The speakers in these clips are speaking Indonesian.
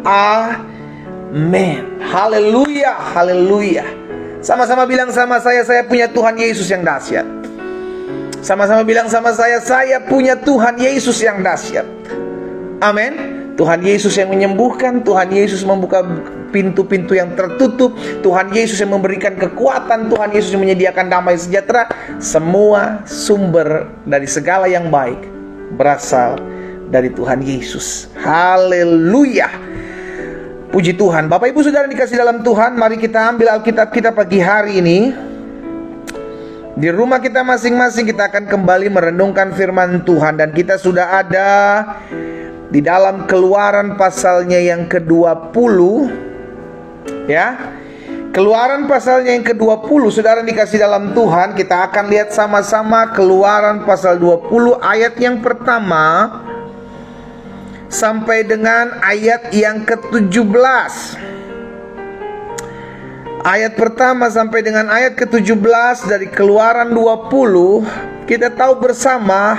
Amin. Haleluya, haleluya. Sama-sama bilang sama saya punya Tuhan Yesus yang dahsyat. Sama-sama bilang sama saya punya Tuhan Yesus yang dahsyat. Amin. Tuhan Yesus yang menyembuhkan, Tuhan Yesus membuka pintu-pintu yang tertutup, Tuhan Yesus yang memberikan kekuatan, Tuhan Yesus yang menyediakan damai sejahtera. Semua sumber dari segala yang baik berasal dari Tuhan Yesus. Haleluya. Puji Tuhan. Bapak Ibu Saudara dikasih dalam Tuhan, mari kita ambil Alkitab kita pagi hari ini. Di rumah kita masing-masing kita akan kembali merenungkan firman Tuhan. Dan kita sudah ada di dalam Keluaran pasalnya yang ke-20. Ya, Keluaran pasalnya yang ke-20. Saudara dikasih dalam Tuhan, kita akan lihat sama-sama Keluaran pasal 20 ayat yang pertama sampai dengan ayat yang ke-17. Ayat pertama sampai dengan ayat ke-17 dari Keluaran 20. Kita tahu bersama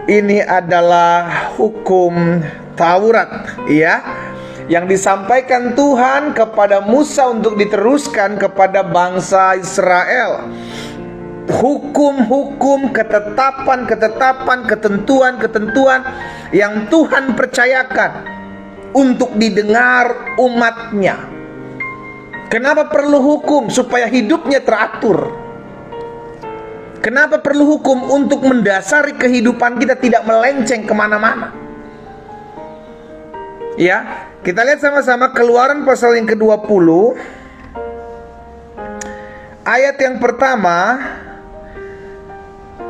ini adalah hukum Taurat, ya, yang disampaikan Tuhan kepada Musa untuk diteruskan kepada bangsa Israel. Hukum-hukum, ketetapan-ketetapan, ketentuan-ketentuan yang Tuhan percayakan untuk didengar umatnya. Kenapa perlu hukum? Supaya hidupnya teratur. Kenapa perlu hukum? Untuk mendasari kehidupan kita tidak melenceng kemana-mana. Ya, kita lihat sama-sama Keluaran pasal yang ke-20 ayat yang pertama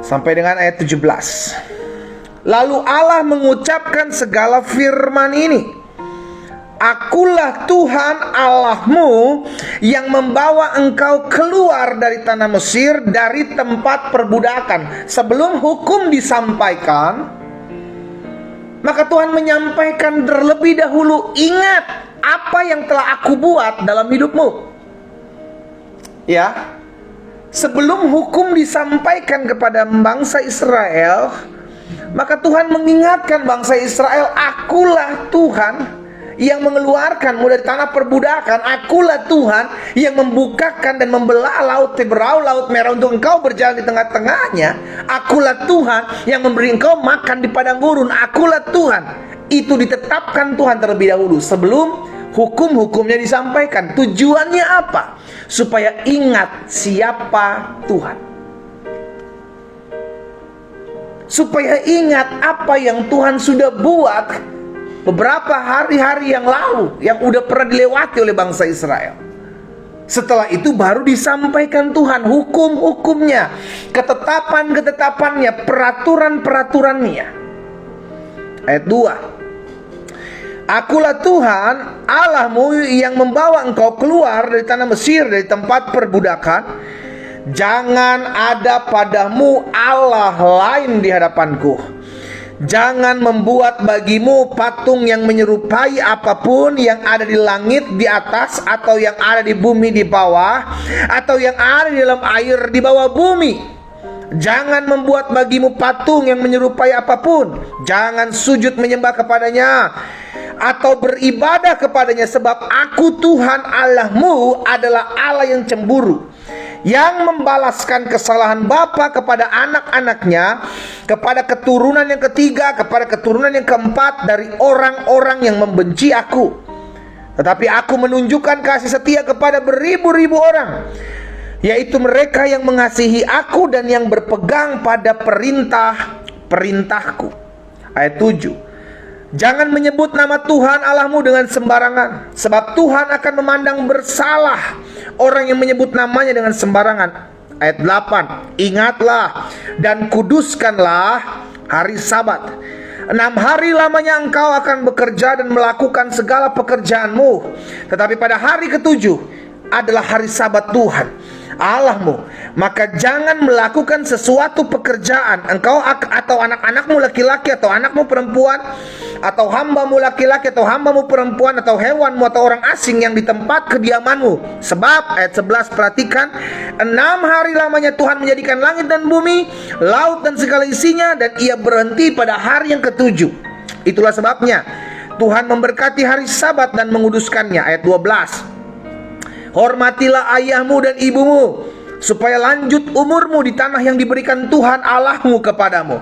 sampai dengan ayat 17. Lalu Allah mengucapkan segala firman ini. Akulah Tuhan Allahmu yang membawa engkau keluar dari tanah Mesir, dari tempat perbudakan. Sebelum hukum disampaikan, maka Tuhan menyampaikan terlebih dahulu, ingat apa yang telah aku buat dalam hidupmu. Ya, sebelum hukum disampaikan kepada bangsa Israel, maka Tuhan mengingatkan bangsa Israel, akulah Tuhan yang mengeluarkanmu dari tanah perbudakan. Akulah Tuhan yang membukakan dan membelah laut Teberau, laut merah untuk engkau berjalan di tengah-tengahnya. Akulah Tuhan yang memberi engkau makan di padang gurun. Akulah Tuhan. Itu ditetapkan Tuhan terlebih dahulu sebelum hukum-hukumnya disampaikan. Tujuannya apa? Supaya ingat siapa Tuhan. Supaya ingat apa yang Tuhan sudah buat beberapa hari-hari yang lalu, yang udah pernah dilewati oleh bangsa Israel. Setelah itu baru disampaikan Tuhan hukum-hukumnya, ketetapan-ketetapannya, peraturan-peraturannya. Ayat 2. Akulah Tuhan Allahmu yang membawa engkau keluar dari tanah Mesir, dari tempat perbudakan. Jangan ada padamu Allah lain di hadapanku. Jangan membuat bagimu patung yang menyerupai apapun yang ada di langit di atas, atau yang ada di bumi di bawah, atau yang ada di dalam air di bawah bumi. Jangan membuat bagimu patung yang menyerupai apapun. Jangan sujud menyembah kepadanya atau beribadah kepadanya, sebab aku Tuhan Allahmu adalah Allah yang cemburu, yang membalaskan kesalahan bapa kepada anak-anaknya, kepada keturunan yang ketiga, kepada keturunan yang keempat dari orang-orang yang membenci aku. Tetapi aku menunjukkan kasih setia kepada beribu-ribu orang, yaitu mereka yang mengasihi aku dan yang berpegang pada perintah-perintahku. Ayat 7. Jangan menyebut nama Tuhan Allahmu dengan sembarangan, sebab Tuhan akan memandang bersalah orang yang menyebut namanya dengan sembarangan. Ayat 8. Ingatlah dan kuduskanlah hari Sabat. 6 hari lamanya engkau akan bekerja dan melakukan segala pekerjaanmu, tetapi pada hari ke-7 adalah hari Sabat Tuhan Allahmu. Maka jangan melakukan sesuatu pekerjaan, engkau atau anak-anakmu laki-laki atau anakmu perempuan, atau hambamu laki-laki atau hambamu perempuan, atau hewanmu atau orang asing yang di tempat kediamanmu. Sebab ayat 11, perhatikan, 6 hari lamanya Tuhan menjadikan langit dan bumi, laut dan segala isinya, dan ia berhenti pada hari yang ke-7. Itulah sebabnya Tuhan memberkati hari Sabat dan menguduskannya. Ayat 12. Hormatilah ayahmu dan ibumu, supaya lanjut umurmu di tanah yang diberikan Tuhan Allahmu kepadamu.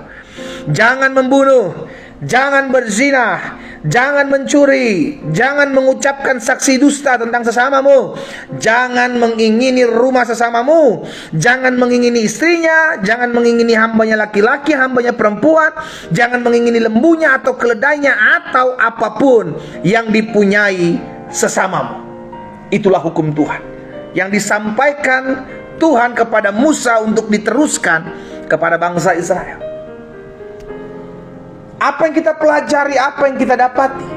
Jangan membunuh, jangan berzina, jangan mencuri, jangan mengucapkan saksi dusta tentang sesamamu, jangan mengingini rumah sesamamu, jangan mengingini istrinya, jangan mengingini hambanya laki-laki, hambanya perempuan, jangan mengingini lembunya atau keledainya atau apapun yang dipunyai sesamamu. Itulah hukum Tuhan yang disampaikan Tuhan kepada Musa untuk diteruskan kepada bangsa Israel. Apa yang kita pelajari, apa yang kita dapati?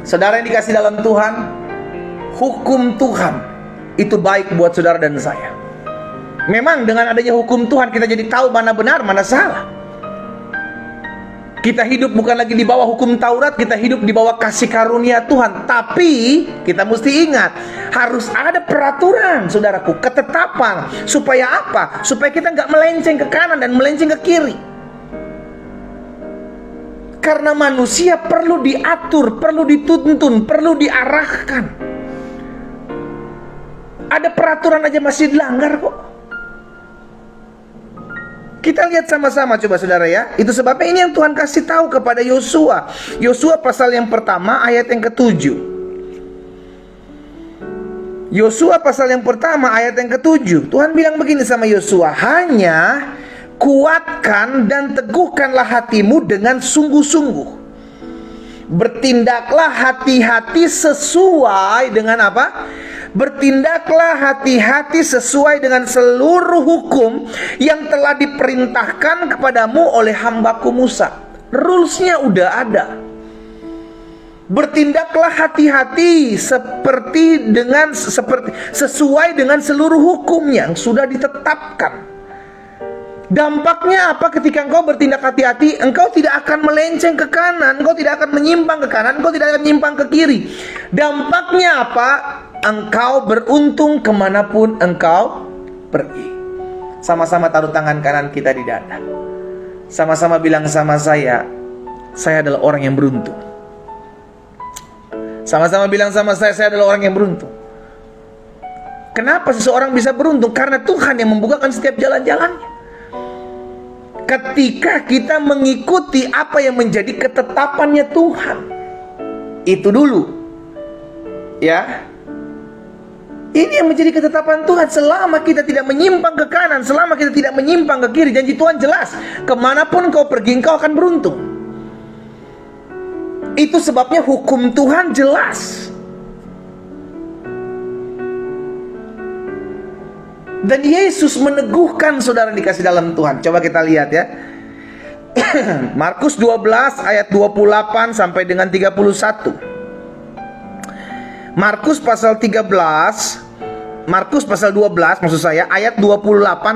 Saudara yang dikasih dalam Tuhan, hukum Tuhan itu baik buat saudara dan saya. Memang dengan adanya hukum Tuhan kita jadi tahu mana benar, mana salah. Kita hidup bukan lagi di bawah hukum Taurat, kita hidup di bawah kasih karunia Tuhan. Tapi kita mesti ingat, harus ada peraturan, saudaraku, ketetapan. Supaya apa? Supaya kita nggak melenceng ke kanan dan melenceng ke kiri. Karena manusia perlu diatur, perlu dituntun, perlu diarahkan. Ada peraturan aja masih dilanggar kok. Kita lihat sama-sama coba saudara ya. Itu sebabnya ini yang Tuhan kasih tahu kepada Yosua. Yosua pasal yang pertama ayat yang ke-7. Yosua pasal yang pertama ayat yang ke-7. Tuhan bilang begini sama Yosua, hanya kuatkan dan teguhkanlah hatimu dengan sungguh-sungguh. Bertindaklah hati-hati sesuai dengan apa? Bertindaklah hati-hati sesuai dengan seluruh hukum yang telah diperintahkan kepadamu oleh hambaku Musa. Rulesnya udah ada. Bertindaklah hati-hati sesuai dengan seluruh hukum yang sudah ditetapkan. Dampaknya apa ketika engkau bertindak hati-hati? Engkau tidak akan melenceng ke kanan, engkau tidak akan menyimpang ke kanan, engkau tidak akan menyimpang ke kiri. Dampaknya apa? Engkau beruntung kemanapun engkau pergi. Sama-sama taruh tangan kanan kita di dada. Sama-sama bilang sama saya adalah orang yang beruntung. Sama-sama bilang sama saya adalah orang yang beruntung. Kenapa seseorang bisa beruntung? Karena Tuhan yang membukakan setiap jalan-jalannya. Ketika kita mengikuti apa yang menjadi ketetapannya Tuhan, itu dulu ya. Ini yang menjadi ketetapan Tuhan. Selama kita tidak menyimpang ke kanan, selama kita tidak menyimpang ke kiri, janji Tuhan jelas, kemanapun kau pergi engkau akan beruntung. Itu sebabnya hukum Tuhan jelas. Dan Yesus meneguhkan saudara dikasih dalam Tuhan. Coba kita lihat ya. Markus 12 ayat 28 sampai dengan 31. Markus pasal 12 maksud saya ayat 28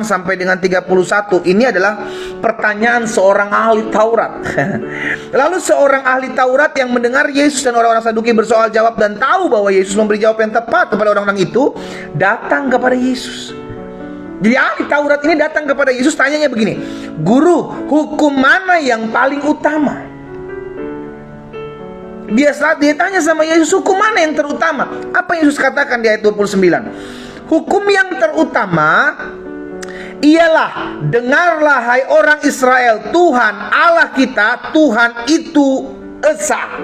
sampai dengan 31. Ini adalah pertanyaan seorang ahli Taurat. Lalu seorang ahli Taurat yang mendengar Yesus dan orang-orang Saduki bersoal jawab dan tahu bahwa Yesus memberi jawab yang tepat kepada orang-orang itu, datang kepada Yesus. Jadi ahli Taurat ini datang kepada Yesus, tanyanya begini, Guru, hukum mana yang paling utama? Dia tanya sama Yesus, hukum mana yang terutama? Apa Yesus katakan di ayat 29? Hukum yang terutama ialah, dengarlah hai orang Israel, Tuhan Allah kita, Tuhan itu esa.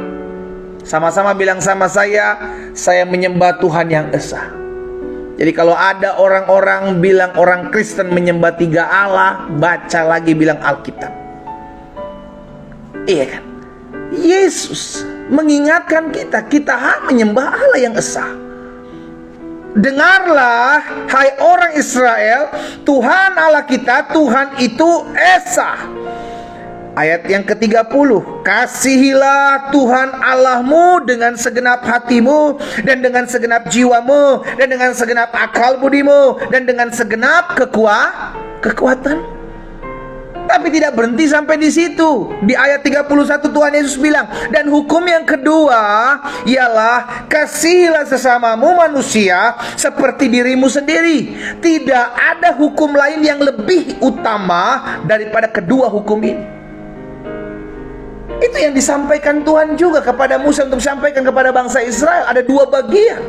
Sama-sama bilang sama saya menyembah Tuhan yang esa. Jadi kalau ada orang-orang bilang orang Kristen menyembah 3 Allah, baca lagi bilang Alkitab. Iya kan? Yesus mengingatkan kita menyembah Allah yang esa. Dengarlah hai orang Israel, Tuhan Allah kita, Tuhan itu esa. Ayat yang ke-30, kasihilah Tuhan Allahmu dengan segenap hatimu, dan dengan segenap jiwamu, dan dengan segenap akal budimu, dan dengan segenap kekuatan. Tapi tidak berhenti sampai di situ. Di ayat 31 Tuhan Yesus bilang, dan hukum yang kedua ialah, kasihilah sesamamu manusia seperti dirimu sendiri. Tidak ada hukum lain yang lebih utama daripada kedua hukum ini. Itu yang disampaikan Tuhan juga kepada Musa untuk disampaikan kepada bangsa Israel. Ada dua bagian.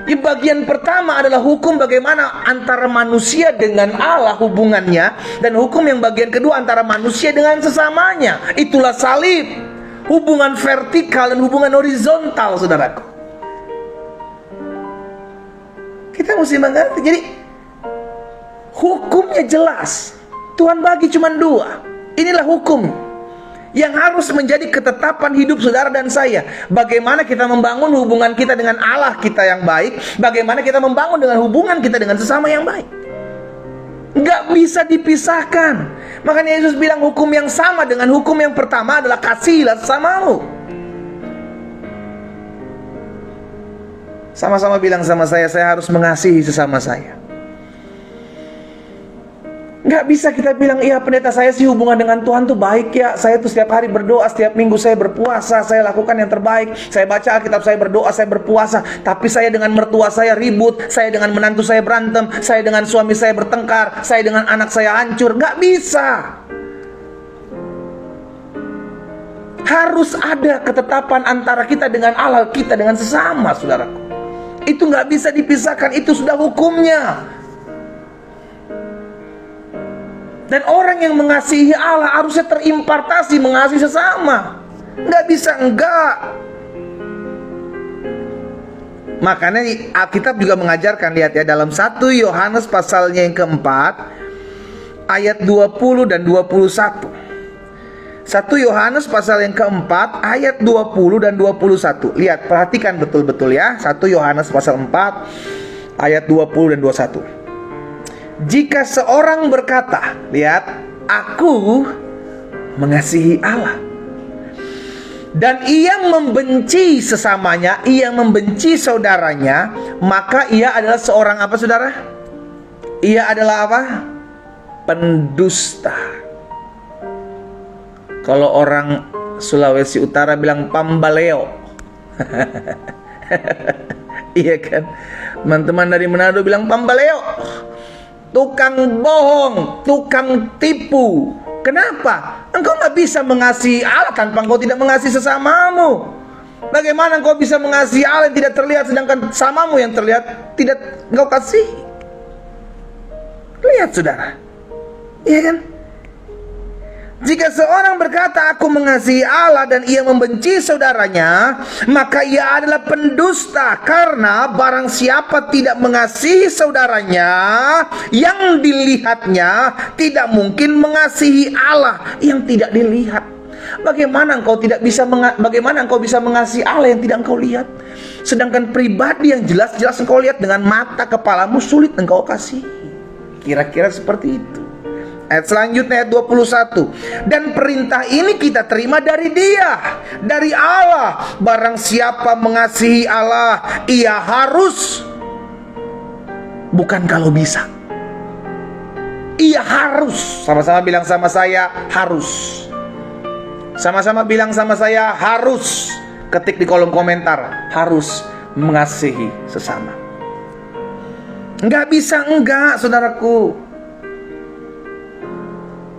Di bagian pertama adalah hukum bagaimana antara manusia dengan Allah hubungannya, dan hukum yang bagian kedua antara manusia dengan sesamanya. Itulah salib. Hubungan vertikal dan hubungan horizontal, saudaraku. Kita mesti mengerti. Jadi hukumnya jelas. Tuhan bagi cuma dua. Inilah hukum yang harus menjadi ketetapan hidup saudara dan saya. Bagaimana kita membangun hubungan kita dengan Allah kita yang baik, bagaimana kita membangun dengan hubungan kita dengan sesama yang baik. Nggak bisa dipisahkan. Makanya Yesus bilang hukum yang sama dengan hukum yang pertama adalah kasihilah sesamamu. Sama-sama bilang sama saya harus mengasihi sesama saya. Nggak bisa kita bilang, iya pendeta saya sih hubungan dengan Tuhan tuh baik ya. Saya tuh setiap hari berdoa, setiap minggu saya berpuasa, saya lakukan yang terbaik. Saya baca Alkitab, saya berdoa, saya berpuasa. Tapi saya dengan mertua saya ribut, saya dengan menantu saya berantem, saya dengan suami saya bertengkar, saya dengan anak saya hancur. Nggak bisa. Harus ada ketetapan antara kita dengan Allah, kita dengan sesama, saudaraku. Itu nggak bisa dipisahkan, itu sudah hukumnya. Dan orang yang mengasihi Allah harusnya terimpartasi mengasihi sesama. Nggak bisa enggak. Makanya Alkitab juga mengajarkan, lihat ya, dalam 1 Yohanes pasalnya yang keempat ayat 20 dan 21. 1 Yohanes pasal yang keempat ayat 20 dan 21. Lihat, perhatikan betul-betul ya. 1 Yohanes pasal 4 ayat 20 dan 21. Jika seorang berkata, lihat, aku mengasihi Allah, dan ia membenci sesamanya, ia membenci saudaranya, maka ia adalah seorang apa, saudara? Ia adalah apa? Pendusta. Kalau orang Sulawesi Utara bilang pambaleo. Iya kan? Teman-teman dari Manado bilang pambaleo. Tukang bohong, tukang tipu. Kenapa? Engkau nggak bisa mengasihi Allah tanpa engkau tidak mengasihi sesamamu. Bagaimana engkau bisa mengasihi Allah yang tidak terlihat, sedangkan samamu yang terlihat tidak engkau kasih? Lihat saudara, iya kan? Jika seorang berkata aku mengasihi Allah dan ia membenci saudaranya, maka ia adalah pendusta. Karena barang siapa tidak mengasihi saudaranya yang dilihatnya, tidak mungkin mengasihi Allah yang tidak dilihat. Bagaimana engkau bisa mengasihi Allah yang tidak engkau lihat? Sedangkan pribadi yang jelas-jelas engkau lihat dengan mata kepalamu sulit engkau kasih. Kira-kira seperti itu. Ayat selanjutnya ayat 21. Dan perintah ini kita terima dari Dia, dari Allah. Barang siapa mengasihi Allah, ia harus, bukan kalau bisa, ia harus. Sama-sama bilang sama saya, harus. Sama-sama bilang sama saya, harus. Ketik di kolom komentar, harus mengasihi sesama. Enggak bisa enggak, saudaraku.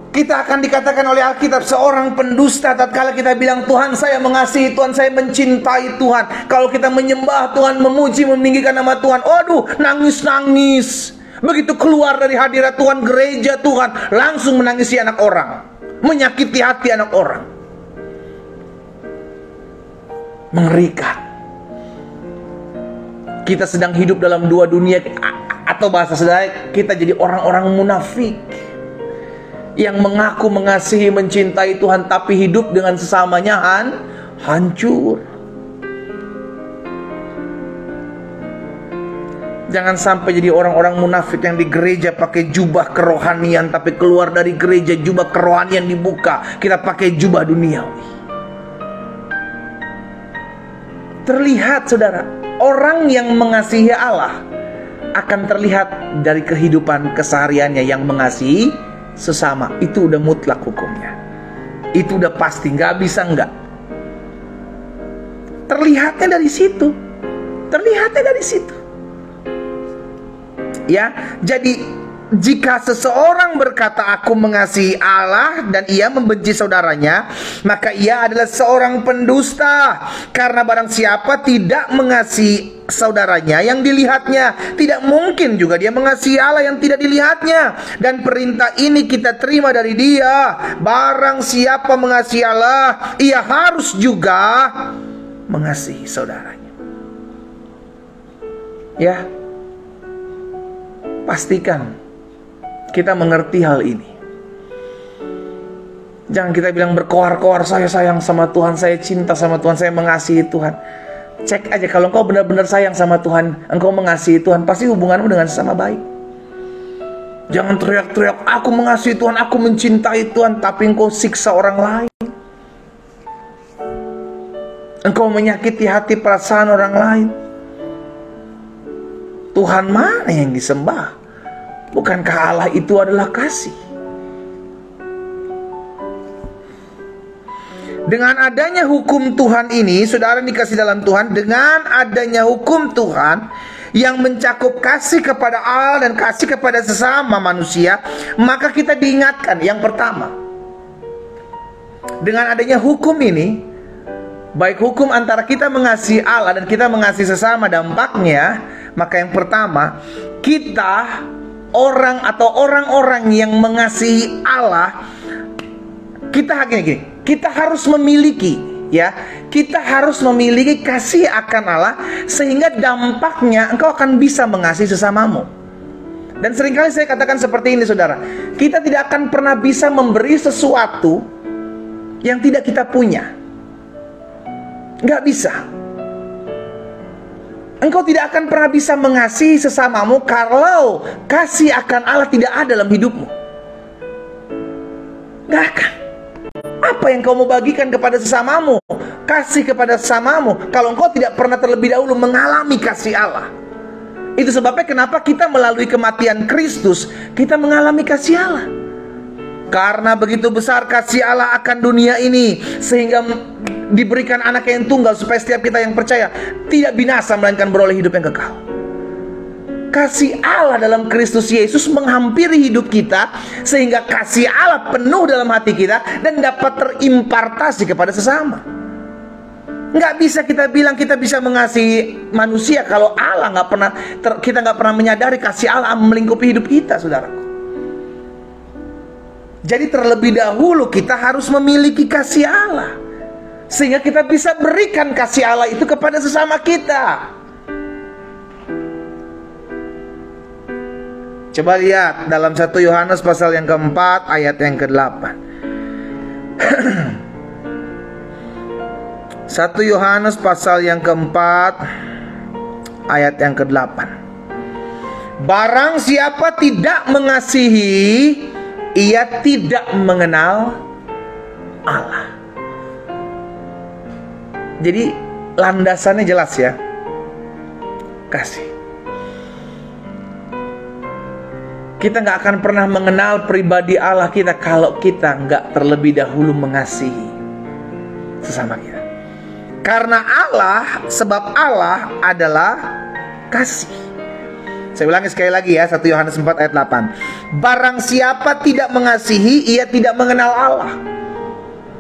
Kita akan dikatakan oleh Alkitab seorang pendusta tatkala kita bilang Tuhan saya mengasihi, Tuhan saya mencintai Tuhan. Kalau kita menyembah Tuhan, memuji, meninggikan nama Tuhan, aduh, nangis-nangis. Begitu keluar dari hadirat Tuhan, gereja Tuhan, langsung menangisi anak orang, menyakiti hati anak orang. Mengerikan. Kita sedang hidup dalam dua dunia, atau bahasa sederhana, kita jadi orang-orang munafik yang mengaku mengasihi, mencintai Tuhan, tapi hidup dengan sesamanya hancur. Jangan sampai jadi orang-orang munafik yang di gereja pakai jubah kerohanian, tapi keluar dari gereja jubah kerohanian dibuka, kita pakai jubah duniawi. Terlihat saudara, orang yang mengasihi Allah akan terlihat dari kehidupan kesehariannya yang mengasihi sesama. Itu udah mutlak hukumnya. Itu udah pasti, nggak bisa nggak. Terlihatnya dari situ. Terlihatnya dari situ. Ya, jadi jika seseorang berkata aku mengasihi Allah dan ia membenci saudaranya, maka ia adalah seorang pendusta. Karena barang siapa tidak mengasihi saudaranya yang dilihatnya, tidak mungkin juga dia mengasihi Allah yang tidak dilihatnya. Dan perintah ini kita terima dari Dia, barang siapa mengasihi Allah, ia harus juga mengasihi saudaranya. Ya, pastikan kita mengerti hal ini. Jangan kita bilang berkoar-koar, saya sayang sama Tuhan, saya cinta sama Tuhan, saya mengasihi Tuhan. Cek aja, kalau engkau benar-benar sayang sama Tuhan, engkau mengasihi Tuhan, pasti hubunganmu dengan sesama baik. Jangan teriak-teriak, aku mengasihi Tuhan, aku mencintai Tuhan, tapi engkau siksa orang lain. Engkau menyakiti hati perasaan orang lain. Tuhan mana yang disembah? Bukankah Allah itu adalah kasih? Dengan adanya hukum Tuhan ini, saudara dikasih dalam Tuhan, dengan adanya hukum Tuhan yang mencakup kasih kepada Allah dan kasih kepada sesama manusia, maka kita diingatkan yang pertama, dengan adanya hukum ini, baik hukum antara kita mengasihi Allah dan kita mengasihi sesama, dampaknya, maka yang pertama, kita orang atau orang-orang yang mengasihi Allah, kita harus memiliki, ya, kita harus memiliki kasih akan Allah, sehingga dampaknya engkau akan bisa mengasihi sesamamu. Dan seringkali saya katakan seperti ini, saudara, kita tidak akan pernah bisa memberi sesuatu yang tidak kita punya. Nggak bisa. Engkau tidak akan pernah bisa mengasihi sesamamu kalau kasih akan Allah tidak ada dalam hidupmu. Gak akan. Apa yang kau mau bagikan kepada sesamamu, kasih kepada sesamamu, kalau engkau tidak pernah terlebih dahulu mengalami kasih Allah? Itu sebabnya kenapa kita melalui kematian Kristus, kita mengalami kasih Allah. Karena begitu besar kasih Allah akan dunia ini, sehingga diberikan anak yang tunggal, supaya setiap kita yang percaya tidak binasa, melainkan beroleh hidup yang kekal. Kasih Allah dalam Kristus Yesus menghampiri hidup kita, sehingga kasih Allah penuh dalam hati kita dan dapat terimpartasi kepada sesama. Nggak bisa kita bilang kita bisa mengasihi manusia kalau Allah nggak pernah, kita nggak pernah menyadari kasih Allah melingkupi hidup kita, saudaraku. Jadi terlebih dahulu kita harus memiliki kasih Allah, sehingga kita bisa berikan kasih Allah itu kepada sesama kita. Coba lihat dalam 1 Yohanes pasal yang keempat ayat yang ke-8. 1 Yohanes pasal yang keempat ayat yang ke-8. Barang siapa tidak mengasihi, ia tidak mengenal Allah. Jadi landasannya jelas, ya. Kasih. Kita nggak akan pernah mengenal pribadi Allah kita kalau kita nggak terlebih dahulu mengasihi sesama kita. Karena Allah, sebab Allah adalah kasih. Saya ulangi sekali lagi, ya, 1 Yohanes 4 ayat 8. Barang siapa tidak mengasihi, ia tidak mengenal Allah,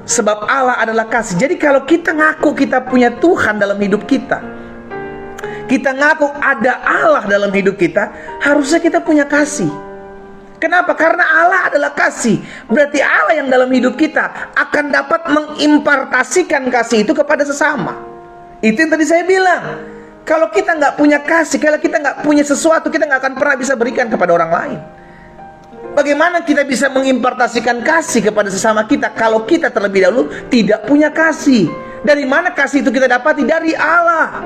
sebab Allah adalah kasih. Jadi kalau kita ngaku kita punya Tuhan dalam hidup kita, kita ngaku ada Allah dalam hidup kita, harusnya kita punya kasih. Kenapa? Karena Allah adalah kasih. Berarti Allah yang dalam hidup kita akan dapat mengimpartasikan kasih itu kepada sesama. Itu yang tadi saya bilang. Kalau kita nggak punya kasih, kalau kita nggak punya sesuatu, kita nggak akan pernah bisa berikan kepada orang lain. Bagaimana kita bisa mengimpartasikan kasih kepada sesama kita kalau kita terlebih dahulu tidak punya kasih? Dari mana kasih itu kita dapati? Dari Allah.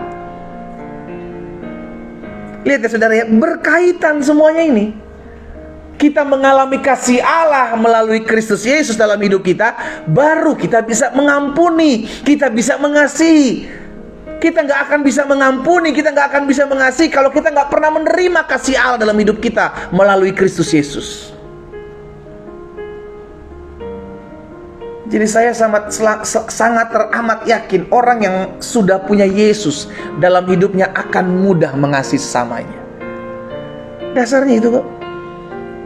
Lihat, ya, saudara, ya, berkaitan semuanya ini. Kita mengalami kasih Allah melalui Kristus Yesus dalam hidup kita, baru kita bisa mengampuni, kita bisa mengasihi. Kita nggak akan bisa mengampuni, kita nggak akan bisa mengasihi kalau kita nggak pernah menerima kasih Allah dalam hidup kita melalui Kristus Yesus. Jadi saya sangat teramat yakin orang yang sudah punya Yesus dalam hidupnya akan mudah mengasihi sesamanya. Dasarnya itu, kok.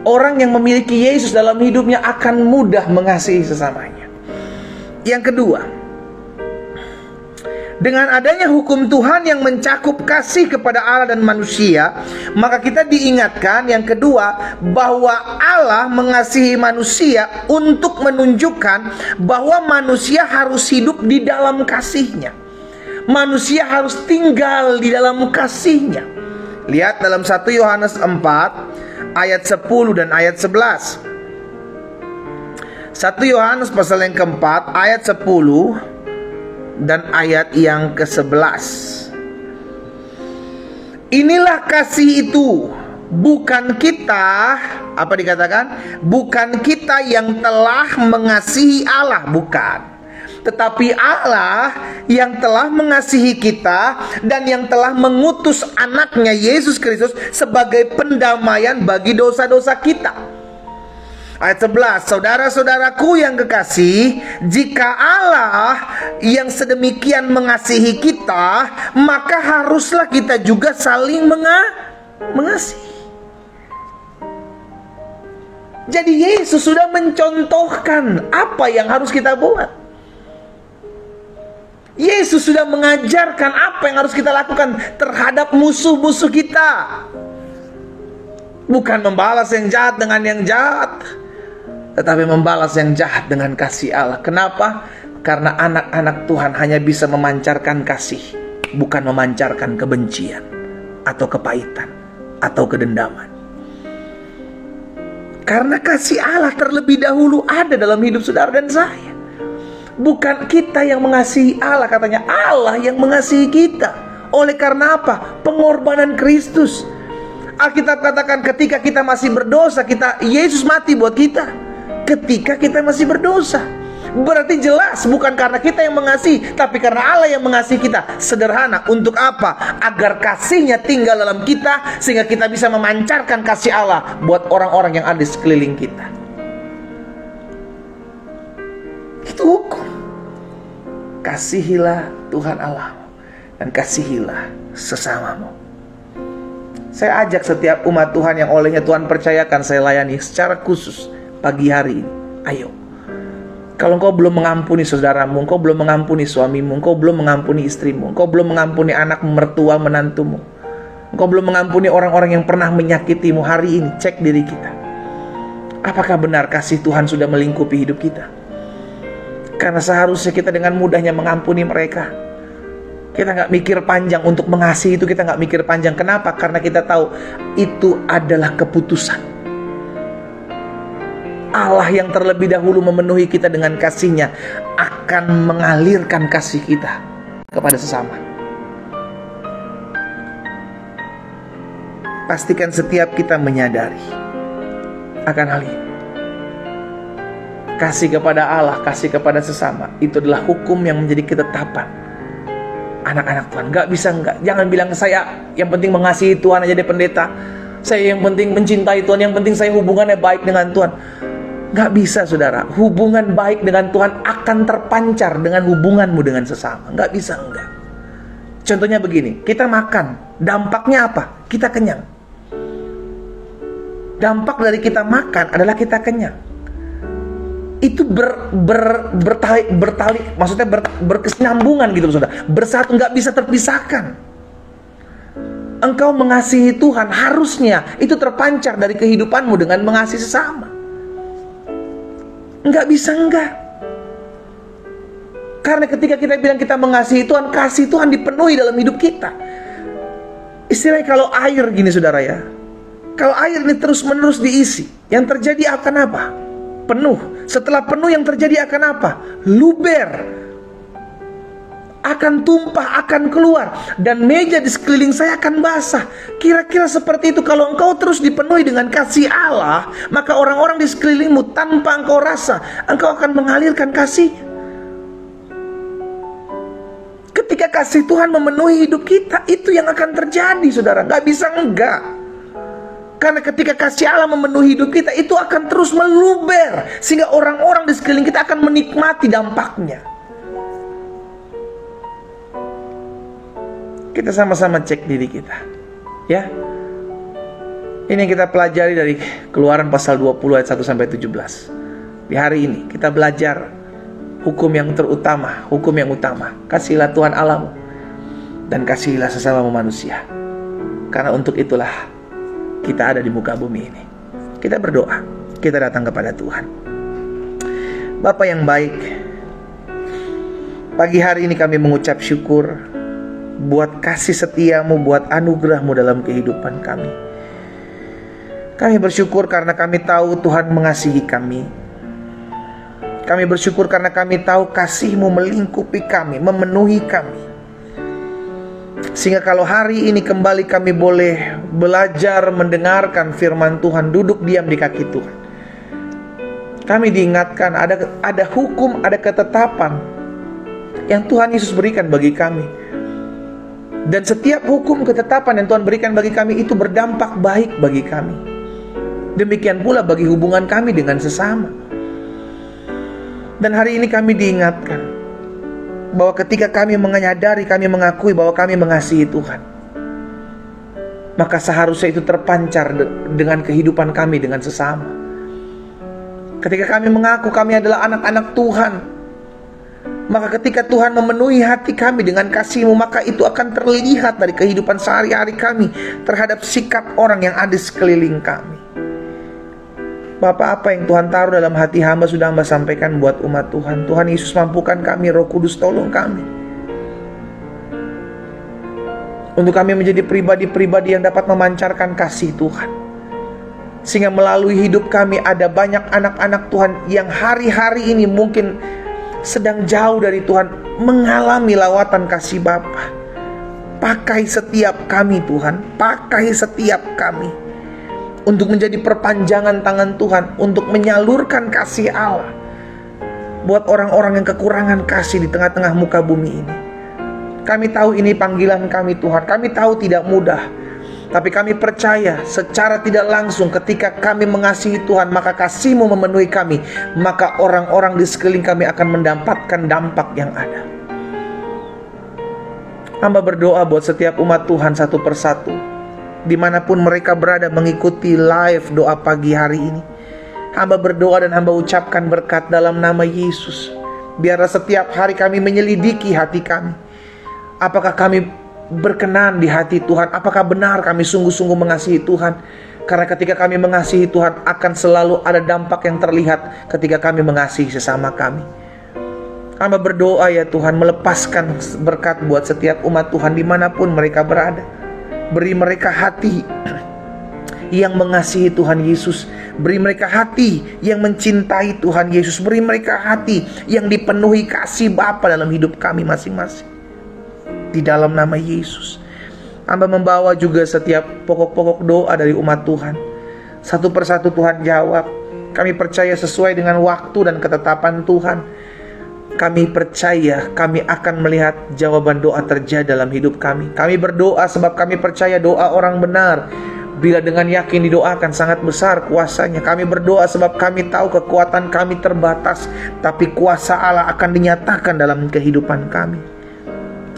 orang yang memiliki Yesus dalam hidupnya akan mudah mengasihi sesamanya. Yang kedua, dengan adanya hukum Tuhan yang mencakup kasih kepada Allah dan manusia, maka kita diingatkan yang kedua, bahwa Allah mengasihi manusia untuk menunjukkan bahwa manusia harus hidup di dalam kasih-Nya. Manusia harus tinggal di dalam kasih-Nya. Lihat dalam 1 Yohanes 4 ayat 10 dan ayat 11. 1 Yohanes pasal yang keempat ayat 10 dan ayat yang ke-11. Inilah kasih itu, bukan kita, apa dikatakan? Bukan kita yang telah mengasihi Allah, bukan. Tetapi Allah yang telah mengasihi kita dan yang telah mengutus anaknya Yesus Kristus sebagai pendamaian bagi dosa-dosa kita. Ayat 11, saudara-saudaraku yang kekasih, jika Allah yang sedemikian mengasihi kita, maka haruslah kita juga saling mengasihi. Jadi Yesus sudah mencontohkan apa yang harus kita buat. Yesus sudah mengajarkan apa yang harus kita lakukan terhadap musuh-musuh kita. Bukan membalas yang jahat dengan yang jahat, tetapi membalas yang jahat dengan kasih Allah. Kenapa? Karena anak-anak Tuhan hanya bisa memancarkan kasih, bukan memancarkan kebencian atau kepahitan atau kedendaman. Karena kasih Allah terlebih dahulu ada dalam hidup saudara dan saya. Bukan kita yang mengasihi Allah, katanya Allah yang mengasihi kita. Oleh karena apa? Pengorbanan Kristus. Alkitab katakan ketika kita masih berdosa, Yesus mati buat kita. Ketika kita masih berdosa, berarti jelas bukan karena kita yang mengasihi, tapi karena Allah yang mengasihi kita. Sederhana, untuk apa? Agar kasih-Nya tinggal dalam kita, sehingga kita bisa memancarkan kasih Allah buat orang-orang yang ada di sekeliling kita. Itu hukum. Kasihilah Tuhan Allah dan kasihilah sesamamu. Saya ajak setiap umat Tuhan yang olehnya Tuhan percayakan saya layani secara khusus pagi hari ini, ayo. Kalau engkau belum mengampuni saudaramu, engkau belum mengampuni suamimu, engkau belum mengampuni istrimu, engkau belum mengampuni anak, mertua, menantumu, engkau belum mengampuni orang-orang yang pernah menyakitimu, hari ini cek diri kita. Apakah benar kasih Tuhan sudah melingkupi hidup kita? Karena seharusnya kita dengan mudahnya mengampuni mereka. Kita nggak mikir panjang untuk mengasihi itu, kita nggak mikir panjang. Kenapa? Karena kita tahu itu adalah keputusan Allah yang terlebih dahulu memenuhi kita dengan kasih-Nya, akan mengalirkan kasih kita kepada sesama. Pastikan setiap kita menyadari akan hal ini. Kasih kepada Allah, kasih kepada sesama, itu adalah hukum yang menjadi ketetapan anak-anak Tuhan. Gak bisa enggak. Jangan bilang saya yang penting mengasihi Tuhan aja deh pendeta, saya yang penting mencintai Tuhan, yang penting saya hubungannya baik dengan Tuhan. Gak bisa saudara. Hubungan baik dengan Tuhan akan terpancar dengan hubunganmu dengan sesama. Gak bisa enggak. Contohnya begini, kita makan, dampaknya apa? Kita kenyang. Dampak dari kita makan adalah kita kenyang. Itu bertali, maksudnya berkesinambungan gitu saudara. Bersatu, gak bisa terpisahkan. Engkau mengasihi Tuhan, harusnya itu terpancar dari kehidupanmu dengan mengasihi sesama. Enggak bisa enggak. Karena ketika kita bilang kita mengasihi Tuhan, kasih Tuhan dipenuhi dalam hidup kita. Istilahnya kalau air gini saudara ya, kalau air ini terus menerus diisi, yang terjadi akan apa? Penuh. Setelah penuh yang terjadi akan apa? Luber. Akan tumpah, akan keluar, dan meja di sekeliling saya akan basah. Kira-kira seperti itu. Kalau engkau terus dipenuhi dengan kasih Allah, maka orang-orang di sekelilingmu tanpa engkau rasa, engkau akan mengalirkan kasih. Ketika kasih Tuhan memenuhi hidup kita, itu yang akan terjadi saudara. Gak bisa enggak. Karena ketika kasih Allah memenuhi hidup kita, itu akan terus meluber, sehingga orang-orang di sekeliling kita akan menikmati dampaknya. Kita sama-sama cek diri kita, ya. Ini yang kita pelajari dari Keluaran pasal 20 ayat 1 sampai 17. Di hari ini kita belajar hukum yang terutama, hukum yang utama. Kasihilah Tuhan Allahmu dan kasihilah sesama manusia. Karena untuk itulah kita ada di muka bumi ini. Kita berdoa, kita datang kepada Tuhan. Bapa yang baik, pagi hari ini kami mengucap syukur buat kasih setiamu, buat anugerahmu dalam kehidupan kami. Kami bersyukur karena kami tahu Tuhan mengasihi kami. Kami bersyukur karena kami tahu kasih-Mu melingkupi kami, memenuhi kami. Sehingga kalau hari ini kembali kami boleh belajar mendengarkan firman Tuhan, duduk diam di kaki Tuhan, kami diingatkan ada hukum, ada ketetapan yang Tuhan Yesus berikan bagi kami. Dan setiap hukum ketetapan yang Tuhan berikan bagi kami itu berdampak baik bagi kami. Demikian pula bagi hubungan kami dengan sesama. Dan hari ini kami diingatkan bahwa ketika kami menyadari, kami mengakui bahwa kami mengasihi Tuhan, maka seharusnya itu terpancar dengan kehidupan kami dengan sesama. Ketika kami mengaku kami adalah anak-anak Tuhan, maka ketika Tuhan memenuhi hati kami dengan kasih-Mu, maka itu akan terlihat dari kehidupan sehari-hari kami terhadap sikap orang yang ada di sekeliling kami. Bapak, apa yang Tuhan taruh dalam hati hamba sudah hamba sampaikan buat umat Tuhan. Tuhan Yesus mampukan kami, Roh Kudus tolong kami, untuk kami menjadi pribadi-pribadi yang dapat memancarkan kasih Tuhan. Sehingga melalui hidup kami ada banyak anak-anak Tuhan yang hari-hari ini mungkin sedang jauh dari Tuhan, mengalami lawatan kasih Bapa. Pakai setiap kami Tuhan, pakai setiap kami untuk menjadi perpanjangan tangan Tuhan, untuk menyalurkan kasih Allah buat orang-orang yang kekurangan kasih di tengah-tengah muka bumi ini. Kami tahu ini panggilan kami Tuhan, kami tahu tidak mudah, tapi kami percaya secara tidak langsung ketika kami mengasihi Tuhan, maka kasih-Mu memenuhi kami, maka orang-orang di sekeliling kami akan mendapatkan dampak yang ada. Hamba berdoa buat setiap umat Tuhan satu persatu, dimanapun mereka berada mengikuti live doa pagi hari ini. Hamba berdoa dan hamba ucapkan berkat dalam nama Yesus. Biarlah setiap hari kami menyelidiki hati kami. Apakah kami berkenan di hati Tuhan? Apakah benar kami sungguh-sungguh mengasihi Tuhan? Karena ketika kami mengasihi Tuhan, akan selalu ada dampak yang terlihat ketika kami mengasihi sesama kami. Hamba berdoa ya Tuhan, melepaskan berkat buat setiap umat Tuhan dimanapun mereka berada. Beri mereka hati yang mengasihi Tuhan Yesus. Beri mereka hati yang mencintai Tuhan Yesus. Beri mereka hati yang dipenuhi kasih Bapa dalam hidup kami masing-masing. Di dalam nama Yesus, hamba membawa juga setiap pokok-pokok doa dari umat Tuhan. Satu persatu Tuhan jawab. Kami percaya sesuai dengan waktu dan ketetapan Tuhan. Kami percaya kami akan melihat jawaban doa terjadi dalam hidup kami. Kami berdoa sebab kami percaya doa orang benar, bila dengan yakin didoakan, sangat besar kuasanya. Kami berdoa sebab kami tahu kekuatan kami terbatas, tapi kuasa Allah akan dinyatakan dalam kehidupan kami.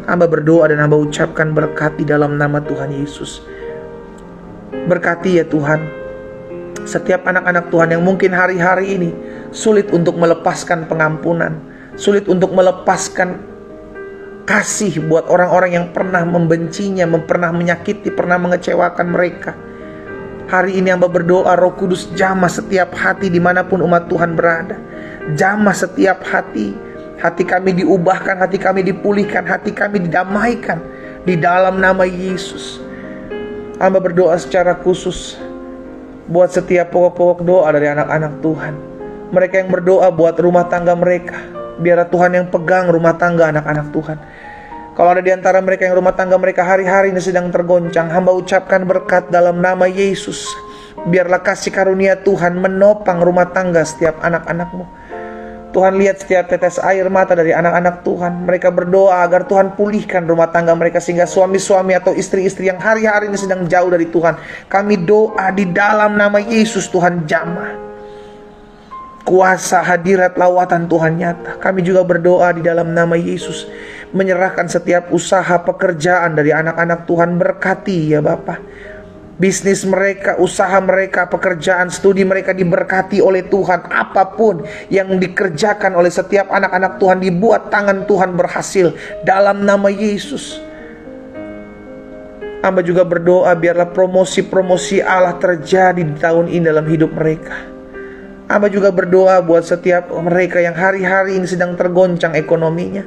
Hamba berdoa dan hamba ucapkan berkat di dalam nama Tuhan Yesus. Berkati ya Tuhan setiap anak-anak Tuhan yang mungkin hari-hari ini sulit untuk melepaskan pengampunan, sulit untuk melepaskan kasih buat orang-orang yang pernah membencinya, pernah menyakiti, pernah mengecewakan mereka. Hari ini hamba berdoa, Roh Kudus jamah setiap hati dimanapun umat Tuhan berada. Jamah setiap hati. Hati kami diubahkan, hati kami dipulihkan, hati kami didamaikan di dalam nama Yesus. Hamba berdoa secara khusus buat setiap pokok-pokok doa dari anak-anak Tuhan. Mereka yang berdoa buat rumah tangga mereka, biarlah Tuhan yang pegang rumah tangga anak-anak Tuhan. Kalau ada di antara mereka yang rumah tangga mereka hari-hari ini sedang tergoncang, hamba ucapkan berkat dalam nama Yesus. Biarlah kasih karunia Tuhan menopang rumah tangga setiap anak-anak-Mu. Tuhan, lihat setiap tetes air mata dari anak-anak Tuhan. Mereka berdoa agar Tuhan pulihkan rumah tangga mereka, sehingga suami-suami atau istri-istri yang hari-hari ini sedang jauh dari Tuhan, kami doa di dalam nama Yesus, Tuhan jamah. Kuasa hadirat lawatan Tuhan nyata. Kami juga berdoa di dalam nama Yesus, menyerahkan setiap usaha pekerjaan dari anak-anak Tuhan. Berkati ya Bapa. Bisnis mereka, usaha mereka, pekerjaan, studi mereka diberkati oleh Tuhan. Apapun yang dikerjakan oleh setiap anak-anak Tuhan, dibuat tangan Tuhan berhasil dalam nama Yesus. Hamba juga berdoa biarlah promosi-promosi Allah terjadi di tahun ini dalam hidup mereka. Hamba juga berdoa buat setiap mereka yang hari-hari ini sedang tergoncang ekonominya,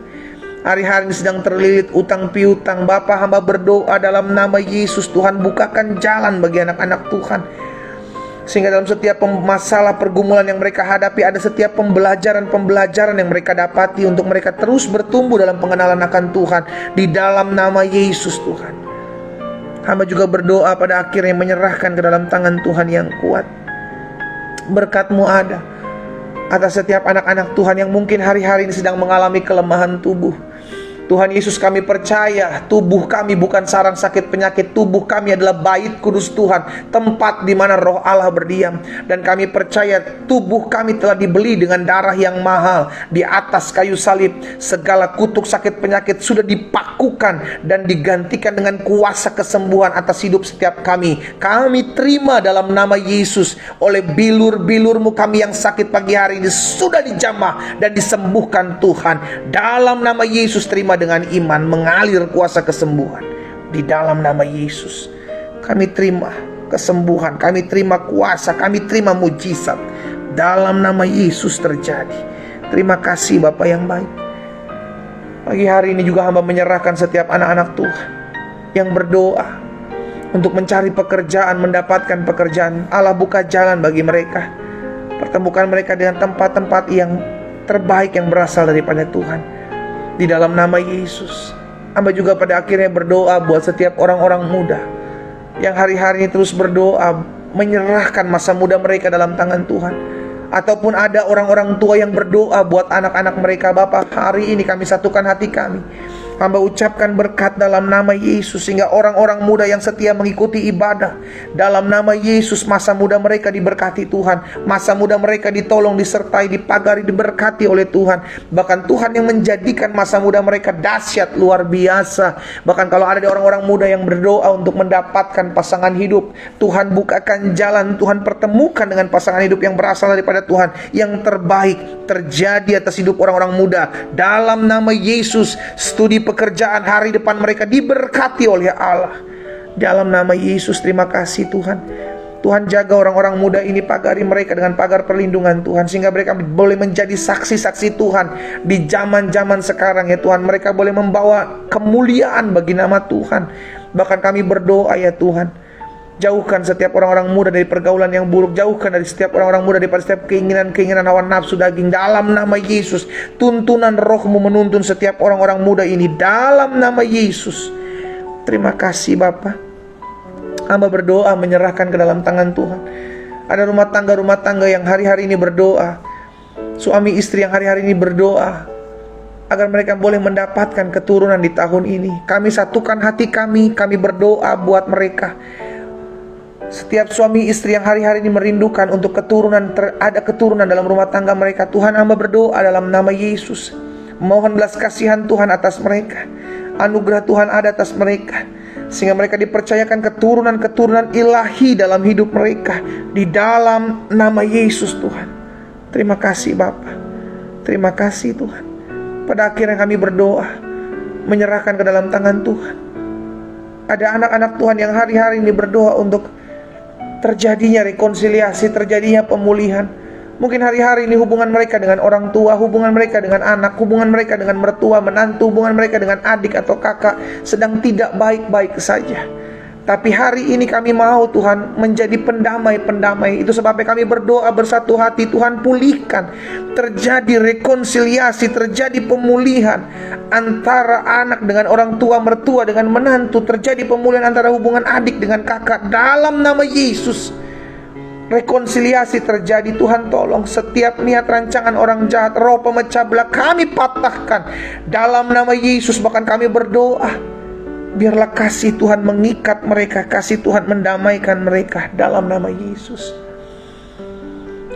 hari-hari ini sedang terlilit utang piutang. Bapa, hamba berdoa dalam nama Yesus, Tuhan bukakan jalan bagi anak-anak Tuhan, sehingga dalam setiap masalah pergumulan yang mereka hadapi, ada setiap pembelajaran yang mereka dapati untuk mereka terus bertumbuh dalam pengenalan akan Tuhan. Di dalam nama Yesus Tuhan, hamba juga berdoa pada akhirnya menyerahkan ke dalam tangan Tuhan yang kuat. Berkat-Mu ada atas setiap anak-anak Tuhan yang mungkin hari-hari ini sedang mengalami kelemahan tubuh. Tuhan Yesus, kami percaya tubuh kami bukan sarang sakit penyakit. Tubuh kami adalah bait kudus Tuhan, tempat di mana roh Allah berdiam. Dan kami percaya tubuh kami telah dibeli dengan darah yang mahal di atas kayu salib. Segala kutuk sakit penyakit sudah dipakukan dan digantikan dengan kuasa kesembuhan atas hidup setiap kami. Kami terima dalam nama Yesus. Oleh bilur-bilur-Mu kami yang sakit pagi hari ini sudah dijamah dan disembuhkan Tuhan. Dalam nama Yesus, terima dengan iman mengalir kuasa kesembuhan. Di dalam nama Yesus kami terima kesembuhan, kami terima kuasa, kami terima mujizat. Dalam nama Yesus terjadi. Terima kasih Bapa yang baik. Pagi hari ini juga hamba menyerahkan setiap anak-anak Tuhan yang berdoa untuk mencari pekerjaan, mendapatkan pekerjaan. Allah buka jalan bagi mereka, pertemukan mereka dengan tempat-tempat yang terbaik yang berasal daripada Tuhan. Di dalam nama Yesus, hamba juga pada akhirnya berdoa buat setiap orang-orang muda yang hari-hari ini terus berdoa menyerahkan masa muda mereka dalam tangan Tuhan. Ataupun ada orang-orang tua yang berdoa buat anak-anak mereka. Bapa, hari ini kami satukan hati kami. Hamba ucapkan berkat dalam nama Yesus, sehingga orang-orang muda yang setia mengikuti ibadah, dalam nama Yesus masa muda mereka diberkati Tuhan. Masa muda mereka ditolong, disertai, dipagari, diberkati oleh Tuhan. Bahkan Tuhan yang menjadikan masa muda mereka dahsyat luar biasa. Bahkan kalau ada orang-orang muda yang berdoa untuk mendapatkan pasangan hidup, Tuhan bukakan jalan, Tuhan pertemukan dengan pasangan hidup yang berasal daripada Tuhan. Yang terbaik terjadi atas hidup orang-orang muda. Dalam nama Yesus, studi pekerjaan hari depan mereka diberkati oleh Allah. Dalam nama Yesus, terima kasih Tuhan. Tuhan jaga orang-orang muda ini, pagari mereka dengan pagar perlindungan Tuhan, sehingga mereka boleh menjadi saksi-saksi Tuhan di zaman-zaman sekarang ya Tuhan. Mereka boleh membawa kemuliaan bagi nama Tuhan. Bahkan kami berdoa ya Tuhan, jauhkan setiap orang-orang muda dari pergaulan yang buruk. Jauhkan dari setiap orang-orang muda daripada setiap keinginan-keinginan hawa nafsu daging. Dalam nama Yesus, tuntunan Roh-Mu menuntun setiap orang-orang muda ini. Dalam nama Yesus. Terima kasih Bapa. Hamba berdoa menyerahkan ke dalam tangan Tuhan. Ada rumah tangga yang hari-hari ini berdoa, suami istri yang hari-hari ini berdoa agar mereka boleh mendapatkan keturunan di tahun ini. Kami satukan hati kami berdoa buat mereka. Setiap suami istri yang hari-hari ini merindukan untuk keturunan, ada keturunan dalam rumah tangga mereka. Tuhan, hamba berdoa dalam nama Yesus, mohon belas kasihan Tuhan atas mereka. Anugerah Tuhan ada atas mereka, sehingga mereka dipercayakan keturunan-keturunan ilahi dalam hidup mereka. Di dalam nama Yesus Tuhan. Terima kasih Bapa. Terima kasih Tuhan. Pada akhirnya kami berdoa menyerahkan ke dalam tangan Tuhan. Ada anak-anak Tuhan yang hari-hari ini berdoa untuk terjadinya rekonsiliasi, terjadinya pemulihan. Mungkin hari-hari ini hubungan mereka dengan orang tua, hubungan mereka dengan anak, hubungan mereka dengan mertua, menantu, hubungan mereka dengan adik atau kakak sedang tidak baik-baik saja. Tapi hari ini kami mau Tuhan menjadi pendamai-pendamai. Itu sebabnya kami berdoa bersatu hati, Tuhan pulihkan, terjadi rekonsiliasi, terjadi pemulihan antara anak dengan orang tua, mertua dengan menantu, terjadi pemulihan antara hubungan adik dengan kakak. Dalam nama Yesus, rekonsiliasi terjadi. Tuhan tolong setiap niat rancangan orang jahat, roh pemecah belah kami patahkan dalam nama Yesus. Bahkan kami berdoa, biarlah kasih Tuhan mengikat mereka, kasih Tuhan mendamaikan mereka dalam nama Yesus.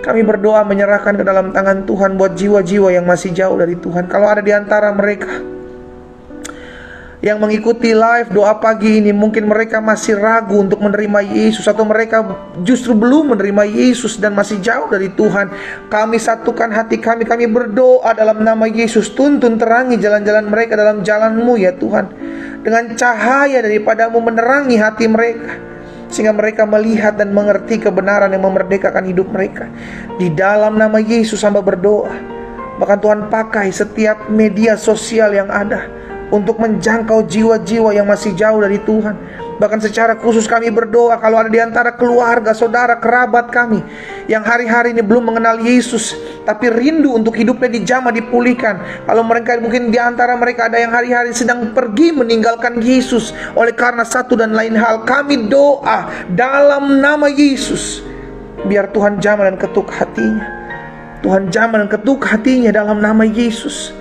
Kami berdoa menyerahkan ke dalam tangan Tuhan buat jiwa-jiwa yang masih jauh dari Tuhan. Kalau ada di antara mereka yang mengikuti live doa pagi ini, mungkin mereka masih ragu untuk menerima Yesus, atau mereka justru belum menerima Yesus dan masih jauh dari Tuhan. Kami satukan hati kami berdoa dalam nama Yesus. Tuntun terangi jalan-jalan mereka dalam jalan-Mu ya Tuhan. Dengan cahaya daripadamu menerangi hati mereka, sehingga mereka melihat dan mengerti kebenaran yang memerdekakan hidup mereka. Di dalam nama Yesus hamba berdoa. Bahkan Tuhan pakai setiap media sosial yang ada untuk menjangkau jiwa-jiwa yang masih jauh dari Tuhan. Bahkan secara khusus kami berdoa, kalau ada di antara keluarga, saudara, kerabat kami yang hari-hari ini belum mengenal Yesus, tapi rindu untuk hidupnya dijamah, dipulihkan. Kalau mereka, mungkin di antara mereka ada yang hari-hari sedang pergi meninggalkan Yesus oleh karena satu dan lain hal, kami doa dalam nama Yesus, biar Tuhan jamah dan ketuk hatinya. Tuhan jamah dan ketuk hatinya dalam nama Yesus.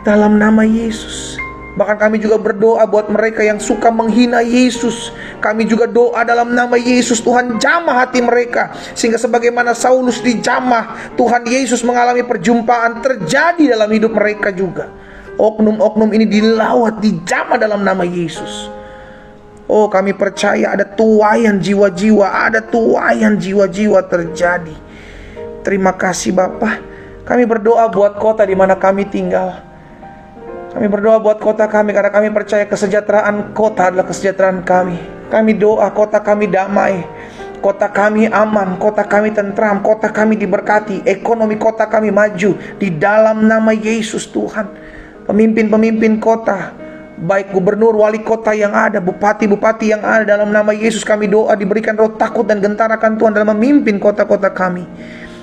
Dalam nama Yesus. Bahkan kami juga berdoa buat mereka yang suka menghina Yesus. Kami juga doa dalam nama Yesus, Tuhan jamah hati mereka, sehingga sebagaimana Saulus dijamah, Tuhan Yesus mengalami perjumpaan terjadi dalam hidup mereka juga. Oknum-oknum ini dilawat, dijamah dalam nama Yesus. Oh, kami percaya ada tuaian jiwa-jiwa, ada tuaian jiwa-jiwa terjadi. Terima kasih Bapa. Kami berdoa buat kota di mana kami tinggal. Kami berdoa buat kota kami, karena kami percaya kesejahteraan kota adalah kesejahteraan kami. Kami doa kota kami damai, kota kami aman, kota kami tentram, kota kami diberkati, ekonomi kota kami maju. Di dalam nama Yesus Tuhan. Pemimpin-pemimpin kota, baik gubernur, wali kota yang ada, bupati-bupati yang ada, dalam nama Yesus kami doa diberikan roh takut dan gentar akan Tuhan dalam memimpin kota-kota kami.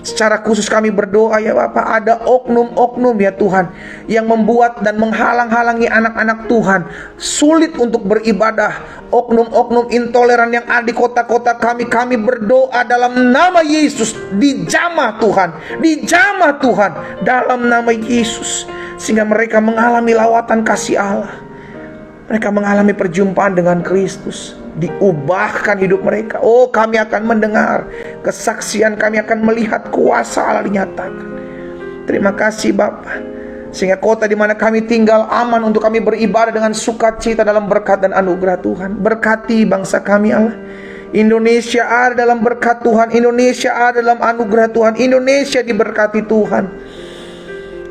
Secara khusus kami berdoa ya Bapak, ada oknum-oknum ya Tuhan yang membuat dan menghalang-halangi anak-anak Tuhan sulit untuk beribadah. Oknum-oknum intoleran yang ada di kota-kota kami, kami berdoa dalam nama Yesus, dijamah Tuhan, dijamah Tuhan dalam nama Yesus, sehingga mereka mengalami lawatan kasih Allah. Mereka mengalami perjumpaan dengan Kristus, diubahkan hidup mereka. Oh, kami akan mendengar kesaksian, kami akan melihat kuasa Allah dinyatakan. Terima kasih Bapa, sehingga kota di mana kami tinggal aman untuk kami beribadah dengan sukacita dalam berkat dan anugerah Tuhan. Berkati bangsa kami Allah. Indonesia ada dalam berkat Tuhan, Indonesia ada dalam anugerah Tuhan, Indonesia diberkati Tuhan.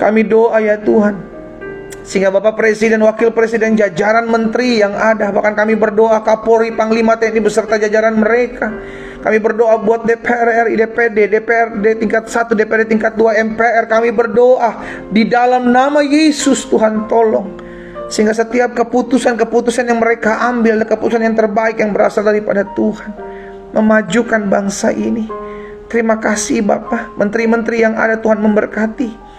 Kami doa ya Tuhan, sehingga Bapak Presiden, Wakil Presiden, jajaran menteri yang ada, bahkan kami berdoa Kapolri, Panglima TNI beserta jajaran mereka. Kami berdoa buat DPR RI, DPD, DPRD tingkat 1, DPRD tingkat 2, MPR. Kami berdoa di dalam nama Yesus, Tuhan tolong, sehingga setiap keputusan-keputusan yang mereka ambil adalah keputusan yang terbaik yang berasal daripada Tuhan, memajukan bangsa ini. Terima kasih Bapak. Menteri-menteri yang ada Tuhan memberkati.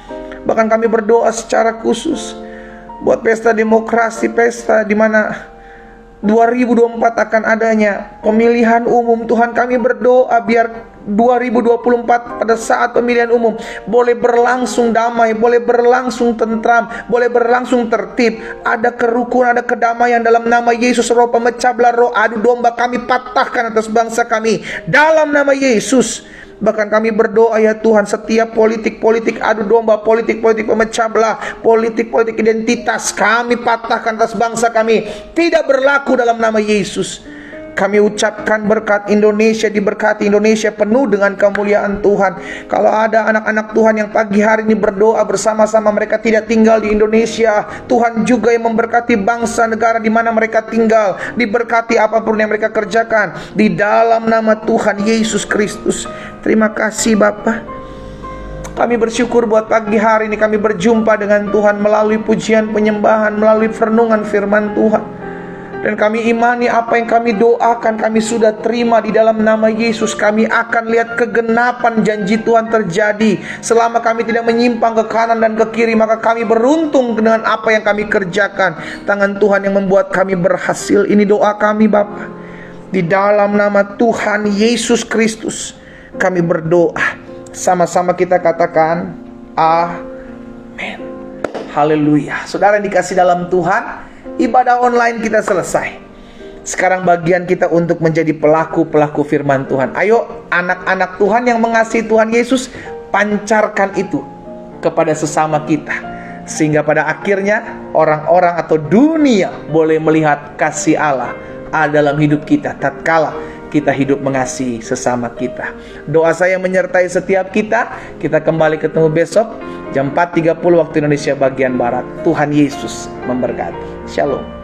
Bahkan kami berdoa secara khusus buat pesta demokrasi, pesta di mana 2024 akan adanya pemilihan umum. Tuhan, kami berdoa biar 2024 pada saat pemilihan umum boleh berlangsung damai, boleh berlangsung tentram, boleh berlangsung tertib. Ada kerukunan, ada kedamaian dalam nama Yesus. Roh pemecah belah, roh adu domba kami patahkan atas bangsa kami dalam nama Yesus. Bahkan kami berdoa ya Tuhan, setiap politik-politik adu domba, politik-politik pemecah belah, politik-politik identitas, kami patahkan atas bangsa kami, tidak berlaku dalam nama Yesus. Kami ucapkan berkat Indonesia diberkati, Indonesia penuh dengan kemuliaan Tuhan. Kalau ada anak-anak Tuhan yang pagi hari ini berdoa bersama-sama, mereka tidak tinggal di Indonesia, Tuhan juga yang memberkati bangsa negara di mana mereka tinggal, diberkati apapun yang mereka kerjakan di dalam nama Tuhan Yesus Kristus. Terima kasih Bapa. Kami bersyukur buat pagi hari ini kami berjumpa dengan Tuhan melalui pujian penyembahan, melalui renungan firman Tuhan. Dan kami imani apa yang kami doakan kami sudah terima di dalam nama Yesus. Kami akan lihat kegenapan janji Tuhan terjadi. Selama kami tidak menyimpang ke kanan dan ke kiri, maka kami beruntung dengan apa yang kami kerjakan. Tangan Tuhan yang membuat kami berhasil. Ini doa kami Bapa. Di dalam nama Tuhan Yesus Kristus kami berdoa. Sama-sama kita katakan amin. Haleluya. Saudara yang dikasih dalam Tuhan, ibadah online kita selesai. Sekarang bagian kita untuk menjadi pelaku-pelaku firman Tuhan. Ayo anak-anak Tuhan yang mengasihi Tuhan Yesus, pancarkan itu kepada sesama kita. sehingga pada akhirnya orang-orang atau dunia boleh melihat kasih Allah dalam hidup kita tatkala kita hidup mengasihi sesama kita. Doa saya menyertai setiap kita. Kita kembali ketemu besok jam 4.30 waktu Indonesia bagian Barat. Tuhan Yesus memberkati. Shalom.